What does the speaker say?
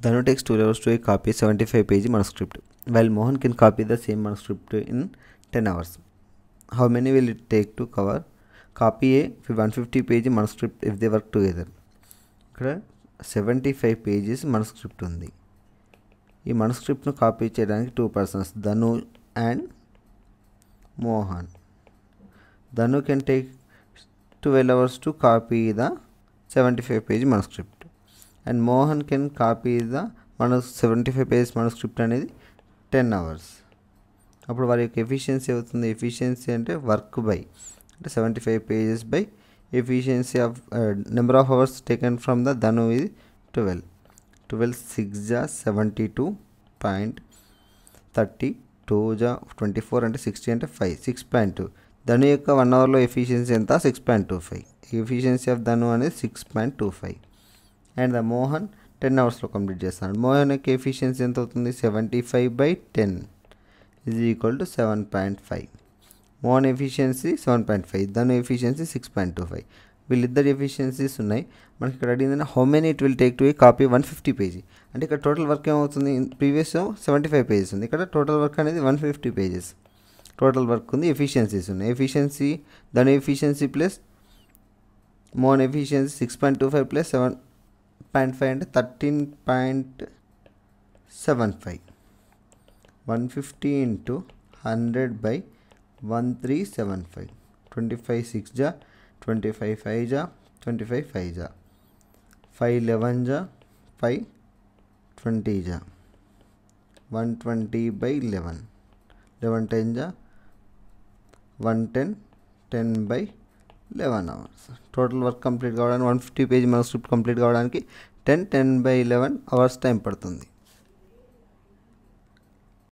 Danu takes 2 hours to copy 75-page manuscript, while Mohan can copy the same manuscript in 10 hours. How many will it take to copy a 150-page manuscript if they work together? ఇక్కడ 75 pages manuscript ఉంది. ఈ manuscriptను copy చేయడానికి 2 persons, Danu and Mohan. Danu can take 12 hours to copy the 75-page manuscript. And Mohan can copy the 75 pages manuscript అనేది 10 hours. అప్పుడు వారి యొక్క efficiency అవుతుంది. Efficiency అంటే వర్క్ బై అంటే 75 pages by efficiency of number of hours taken from the Dhanu ఇది 12 6 జా 72.30 2 జా 24 అంటే 60 అంటే 5 6.2. ధను యొక్క 1 అవర్లో ఎఫిషియన్సీ ఎంత 6.25. ఎఫిషియన్సీ ఆఫ్ ధను అనేది 6.25. అండ్ ద మోహన్ 10 అవర్స్లో కంప్లీట్ చేస్తాడు. మోహన్ యొక్క ఎఫిషియన్సీ ఎంత అవుతుంది 75/10 is equal to 7.5. Mohan efficiency 7.5, Dhanu efficiency 6.25. వీళ్ళిద్దరు ఎఫిషియన్సీస్ ఉన్నాయి. మనకి ఇక్కడ అడిగిందంటే how many it will take to copy 150 page. అంటే ఇక్కడ టోటల్ వర్క్ ఏమవుతుంది, ప్రీవియస్ 75 pages ఉంది, ఇక్కడ టోటల్ వర్క్ అనేది 150 pages టోటల్ వర్క్ ఉంది. ఎఫిషియన్సీస్ ఉన్నాయి. Efficiency Dhanu efficiency plus Mohan efficiency 6.25 plus 7.5 అంటే 13.75. 150 into 100/1375. 25 6 జా 25 5 జా 25 5 జా 5 11 జా 5 20 జా 120/11. 11 10 జా 110 10/11 hours. టోటల్ వర్క్ కంప్లీట్ కావడానికి 150 పేజ్ మనస్క్రిప్ట్ కంప్లీట్ కావడానికి 10/11 hours టైం పడుతుంది.